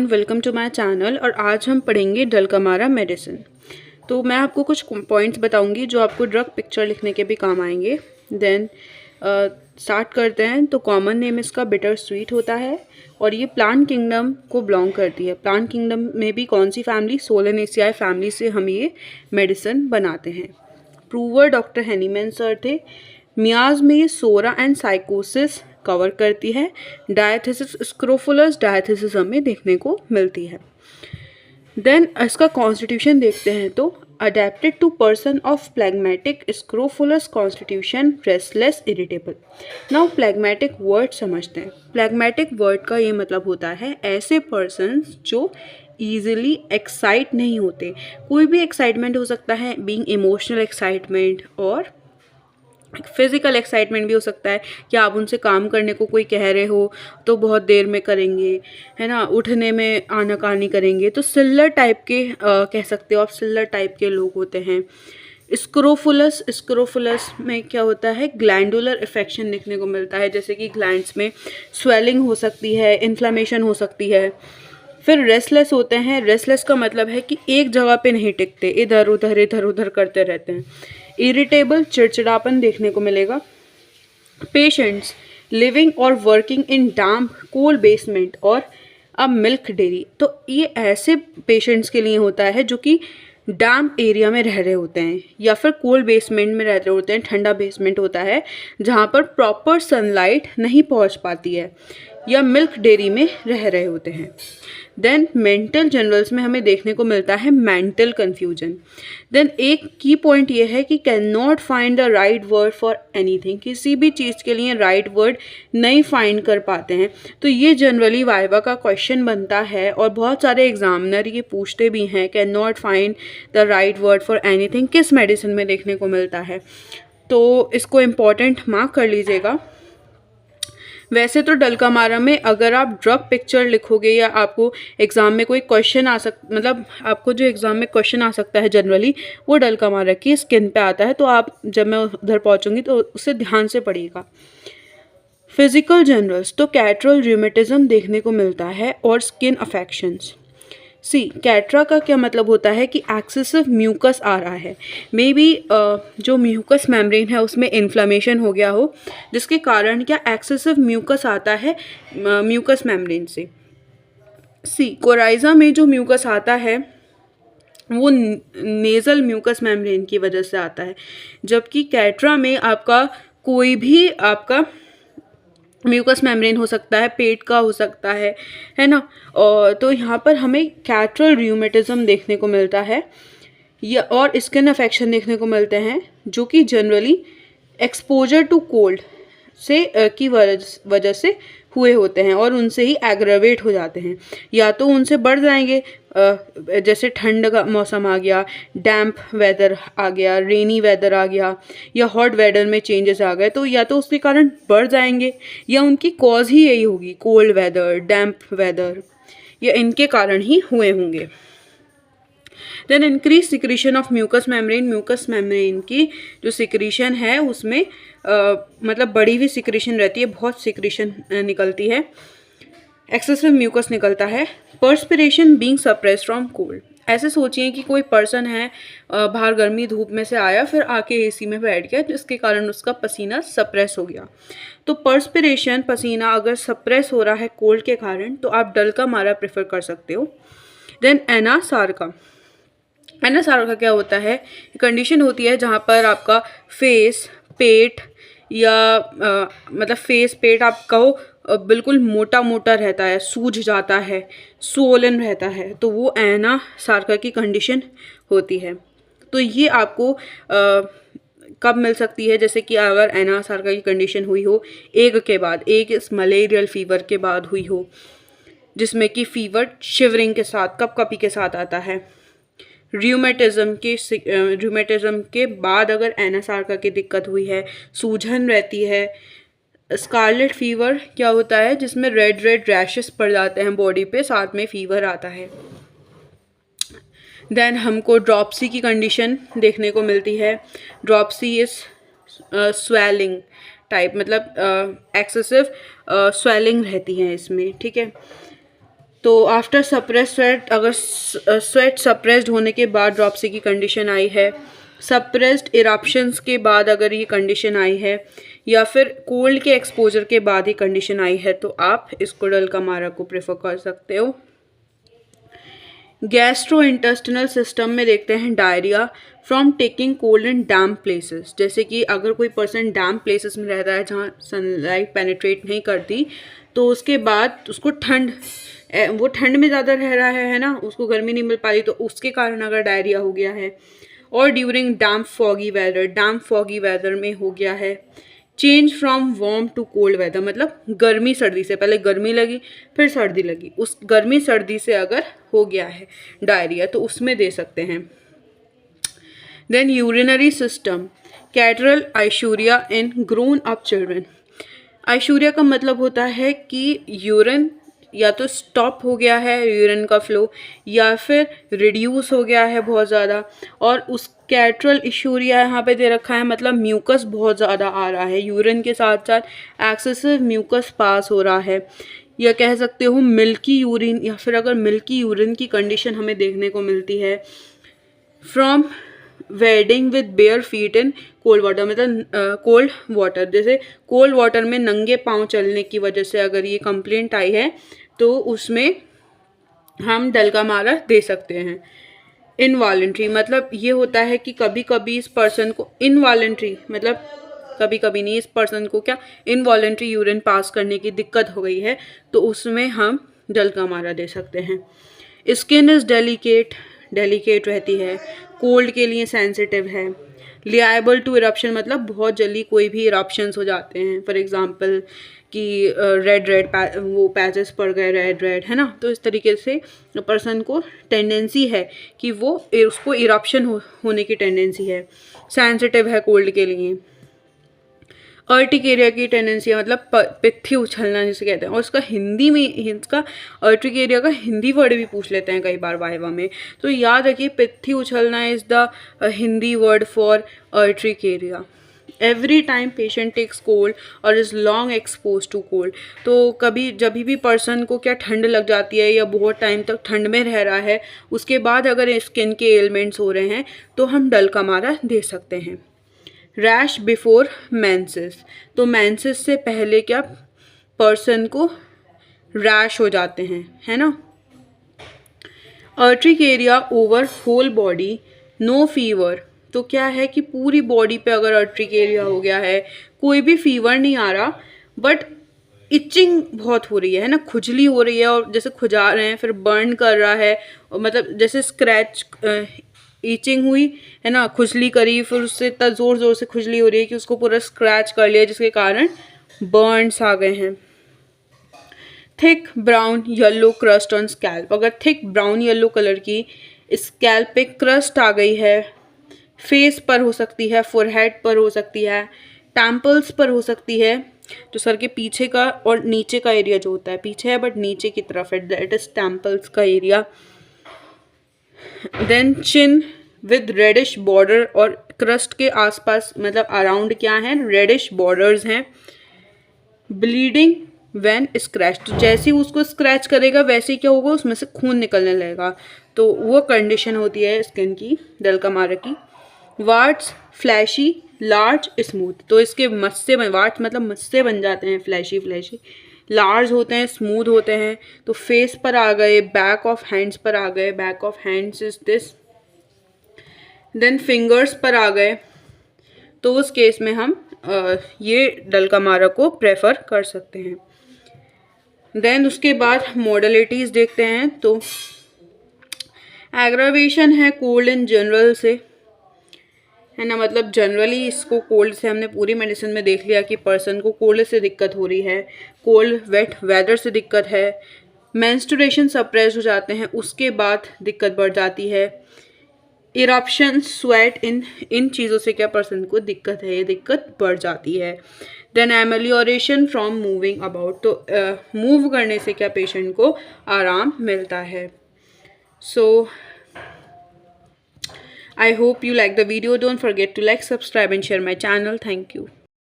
Welcome to my channel. और आज हम पढ़ेंगे डलकमारा मेडिसिन। तो मैं आपको कुछ पॉइंट्स बताऊंगी जो आपको ड्रग पिक्चर लिखने के भी काम आएंगे। देन स्टार्ट करते हैं। तो कॉमन नेम इसका बिटर स्वीट होता है और ये प्लांट किंगडम को बिलोंग करती है। प्लांट किंगडम में भी कौन सी फैमिली? सोलेनेसियाई फैमिली से हम ये मेडिसिन बनाते हैं। प्रूवर डॉक्टर हेनीमैन सर थे। मियाज में ये सोरा एंड साइकोसिस कवर करती है। डायथेसिस स्क्रोफुलस डायथेसिस हमें देखने को मिलती है। देन इसका कॉन्स्टिट्यूशन देखते हैं तो adapted to person of phlegmatic scrofulous constitution restless irritable. Now phlegmatic word समझते हैं। प्लैग्मेटिक वर्ड का ये मतलब होता है ऐसे पर्सन्स जो ईजिली एक्साइट नहीं होते। कोई भी एक्साइटमेंट हो सकता है, बीइंग इमोशनल एक्साइटमेंट और फिज़िकल एक्साइटमेंट भी हो सकता है कि आप उनसे काम करने को कोई कह रहे हो तो बहुत देर में करेंगे, है ना, उठने में आनाकानी करेंगे। तो सिल्लर टाइप के कह सकते हो आप, सिल्लर टाइप के लोग होते हैं। स्क्रोफुलस में क्या होता है? ग्लैंडुलर इफेक्शन देखने को मिलता है, जैसे कि ग्लैंड्स में स्वेलिंग हो सकती है, इन्फ्लेमेशन हो सकती है। फिर रेस्टलेस होते हैं। रेस्टलेस का मतलब है कि एक जगह पे नहीं टिकते, इधर उधर करते रहते हैं। इरिटेबल, चिड़चिड़ापन देखने को मिलेगा। पेशेंट्स लिविंग और working in damp cold basement और अ मिल्क डेयरी। तो ये ऐसे पेशेंट्स के लिए होता है जो कि डैम्प एरिया में रह रहे होते हैं या फिर कोल बेसमेंट में रह रहे होते हैं। ठंडा बेसमेंट होता है जहाँ पर प्रॉपर सनलाइट नहीं पहुँच पाती है, या मिल्क डेयरी में रह रहे होते हैं। देन मेंटल जनरल्स में हमें देखने को मिलता है मेंटल कन्फ्यूजन। देन एक की पॉइंट ये है कि can not find the right word for anything. किसी भी चीज़ के लिए राइट वर्ड नहीं फाइंड कर पाते हैं। तो ये जनरली वाइवा का क्वेश्चन बनता है और बहुत सारे एग्जामिनर ये पूछते भी हैं, can not find the right word for anything किस मेडिसिन में देखने को मिलता है। तो इसको इम्पॉर्टेंट मार्क कर लीजिएगा। वैसे तो डलकमारा में अगर आप ड्रग पिक्चर लिखोगे या आपको एग्ज़ाम में कोई क्वेश्चन मतलब आपको जो एग्ज़ाम में क्वेश्चन आ सकता है जनरली, वो डलकमारा की स्किन पे आता है। तो आप जब मैं उधर पहुंचूंगी तो उसे ध्यान से पढ़िएगा। फिजिकल जनरल्स तो कैटरल रूमेटिज्म देखने को मिलता है और स्किन अफेक्शंस। सी कैटरा का क्या मतलब होता है कि एक्सेसिव म्यूकस आ रहा है। मे बी जो म्यूकस मेम्ब्रेन है उसमें इन्फ्लेमेशन हो गया हो, जिसके कारण क्या एक्सेसिव म्यूकस आता है म्यूकस मेम्ब्रेन से। सी कोराइजा में जो म्यूकस आता है वो नेज़ल म्यूकस मेम्ब्रेन की वजह से आता है, जबकि कैटरा में आपका कोई भी आपका म्यूकस मेम्ब्रेन हो सकता है, पेट का हो सकता है ना। और तो यहाँ पर हमें कैटरल रूमेटिज्म देखने को मिलता है या और स्किन अफेक्शन देखने को मिलते हैं, जो कि जनरली एक्सपोजर टू कोल्ड से की वजह से हुए होते हैं और उनसे ही एग्रावेट हो जाते हैं, या तो उनसे बढ़ जाएंगे, जैसे ठंड का मौसम आ गया, डैम्प वेदर आ गया, रेनी वेदर आ गया, या हॉट वेदर में चेंजेस आ गए, तो या तो उसके कारण बढ़ जाएंगे या उनकी कॉज ही यही होगी, कोल्ड वेदर, डैम्प वेदर, या इनके कारण ही हुए होंगे। Then increase secretion of mucus membrane की जो सिक्रीशन है उसमें मतलब बड़ी हुई सिक्रीशन रहती है, बहुत सिक्रीशन निकलती है, एक्सेसिव म्यूकस निकलता है। Perspiration being suppressed from cold. ऐसे सोचिए कि कोई पर्सन है बाहर गर्मी धूप में से आया, फिर आके एसी में बैठ गया, जिसके कारण उसका पसीना सप्रेस हो गया। तो पर्सपिरेशन, पसीना अगर सप्रेस हो रहा है कोल्ड के कारण, तो आप डलकमारा प्रेफर कर सकते हो। देन एनासार्का क्या होता है? कंडीशन होती है जहाँ पर आपका फेस, पेट या मतलब फेस, पेट आप कहो बिल्कुल मोटा मोटा रहता है, सूज जाता है, स्वोलन रहता है, तो वो एनासार्का की कंडीशन होती है। तो ये आपको कब मिल सकती है? जैसे कि अगर एनासार्का की कंडीशन हुई हो एग के बाद, एग इस मलेरियल फीवर के बाद हुई हो, जिसमें कि फीवर शिवरिंग के साथ, कपकपी के साथ आता है। र्यूमेटिज्म के बाद अगर एनासार्का की दिक्कत हुई है, सूजन रहती है। स्कारलेट फीवर क्या होता है? जिसमें रेड रैशेस पड़ जाते हैं बॉडी पे, साथ में फीवर आता है। देन हमको ड्रॉप्सी की कंडीशन देखने को मिलती है। ड्रॉप्सी इज स्वेलिंग टाइप, मतलब एक्सेसिव स्वेलिंग रहती है इसमें, ठीक है। तो आफ्टर सप्रेस स्वेट, अगर स्वेट सप्रेस्ड होने के बाद ड्रॉप्सी की कंडीशन आई है, सप्रेस्ड इरप्शंस के बाद अगर ये कंडीशन आई है, या फिर कोल्ड के एक्सपोजर के बाद ही कंडीशन आई है, तो आप इसको डलकामारा को प्रेफर कर सकते हो। गैस्ट्रो इंटेस्टिनल सिस्टम में देखते हैं diarrhoea from taking cold in damp places. जैसे कि अगर कोई पर्सन डैम्प प्लेसेस में रहता है जहाँ सनलाइट पेनिट्रेट नहीं करती, तो उसके बाद उसको वो ठंड में ज़्यादा रह रहा है ना, उसको गर्मी नहीं मिल पा रही, तो उसके कारण अगर डायरिया हो गया है। और ड्यूरिंग डैम्प फॉगी वेदर में हो गया है। Change from warm to cold weather, मतलब गर्मी सर्दी से, पहले गर्मी लगी फिर सर्दी लगी, उस गर्मी सर्दी से अगर हो गया है डायरिया तो उसमें दे सकते हैं। देन यूरिनरी सिस्टम, कैटरल आइशूरिया इन ग्रोन अप चिल्ड्रन। आइशूरिया का मतलब होता है कि यूरिन या तो स्टॉप हो गया है यूरिन का फ्लो, या फिर रिड्यूस हो गया है बहुत ज़्यादा, और उस कैटरल इशूरिया यहाँ पे दे रखा है, मतलब म्यूकस बहुत ज़्यादा आ रहा है, यूरिन के साथ साथ एक्सेसिव म्यूकस पास हो रहा है, या कह सकते हो मिल्की यूरिन, या फिर अगर मिल्की यूरिन की कंडीशन हमें देखने को मिलती है from wedding with bare feet in cold water, मतलब कोल्ड वाटर, जैसे कोल्ड वाटर में नंगे पाँव चलने की वजह से अगर ये कंप्लेंट आई है तो उसमें हम डलकामारा दे सकते हैं। इनवॉलेंट्री, मतलब ये होता है कि कभी कभी इस पर्सन को इनवॉलेंट्री, मतलब कभी कभी नहीं, इस पर्सन को क्या इनवॉलेंट्री यूरिन पास करने की दिक्कत हो गई है, तो उसमें हम डलकामारा दे सकते हैं। स्किन इज़ डेलिकेट रहती है, कोल्ड के लिए सेंसिटिव है। लियाबल टू इरप्शन, मतलब बहुत जल्दी कोई भी इरप्शंस हो जाते हैं, फॉर एग्जांपल कि रेड वो पैचेस पड़ गए रेड है ना, तो इस तरीके से पर्सन को टेंडेंसी है कि वो उसको इरप्शन होने की टेंडेंसी है। सेंसिटिव है कोल्ड के लिए। अर्टिकेरिया की टेंडेंसी है, मतलब पित्ती उछलना जिसे कहते हैं, और उसका हिंदी में, इसका अर्टिकेरिया का हिंदी वर्ड भी पूछ लेते हैं कई बार वाइवा में, तो याद रखिए पित्ती उछलना is the Hindi word for urticaria. Every time patient takes cold और is long expose to cold, तो कभी जब भी पर्सन को क्या ठंड लग जाती है या बहुत टाइम तक ठंड में रह रहा है, उसके बाद अगर स्किन के एलिमेंट्स हो रहे हैं तो हम डलकामारा दे सकते हैं। रैश बिफोर मेंसेस, तो मेंसेस से पहले क्या पर्सन को रैश हो जाते हैं, है ना। Urticaria over whole body, no fever, तो क्या है कि पूरी बॉडी पे अगर अर्टिकेरिया हो गया है, कोई भी फीवर नहीं आ रहा, बट इचिंग बहुत हो रही है ना, खुजली हो रही है, और जैसे खुजा रहे हैं फिर बर्न कर रहा है, और मतलब जैसे स्क्रैच ईचिंग हुई है ना, खुजली करी, फिर उससे इतना ज़ोर से खुजली हो रही है कि उसको पूरा स्क्रैच कर लिया, जिसके कारण बर्न्स आ गए हैं। Thick brown yellow crust on scalp, अगर थिक ब्राउन येलो कलर की स्कैल्प पे क्रस्ट आ गई है, फेस पर हो सकती है, फोरहेड पर हो सकती है, टेम्पल्स पर हो सकती है, जो सर के पीछे का और नीचे का एरिया जो होता है, पीछे है बट नीचे की तरफ है, दैट इज टेम्पल्स का area. Then chin with reddish border, और क्रस्ट के आसपास मतलब अराउंड क्या है, रेडिश बॉर्डर्स हैं। ब्लीडिंग व्हेन स्क्रैच, तो जैसे ही उसको स्क्रैच करेगा वैसे ही क्या होगा, उसमें से खून निकलने लगेगा, तो वो कंडीशन होती है स्किन की डलकामारा की। वार्ट्स फ्लैशी लार्ज स्मूथ, तो इसके मस्से वार्ट्स मतलब मस्से बन जाते हैं, फ्लैशी लार्ज होते हैं, स्मूथ होते हैं, तो फेस पर आ गए, बैक ऑफ हैंड्स पर आ गए, back of hands is this, then fingers पर आ गए, तो उस केस में हम ये डलकामारा को प्रेफर कर सकते हैं। देन उसके बाद मॉडलिटीज़ देखते हैं, तो एग्रावेशन है कोल्ड इन जनरल से, है ना, मतलब जनरली इसको कोल्ड से हमने पूरी मेडिसिन में देख लिया कि पर्सन को कोल्ड से दिक्कत हो रही है, कोल्ड वेट वेदर से दिक्कत है, मेंस्ट्रुएशन सप्रेस हो जाते हैं, उसके बाद दिक्कत बढ़ जाती है, इरप्शन स्वेट, इन चीज़ों से क्या पर्सन को दिक्कत है, ये दिक्कत बढ़ जाती है। Then amelioration from moving about, तो मूव करने से क्या पेशेंट को आराम मिलता है। सो I hope you like the video. Don't forget to like, subscribe and share my channel. Thank you.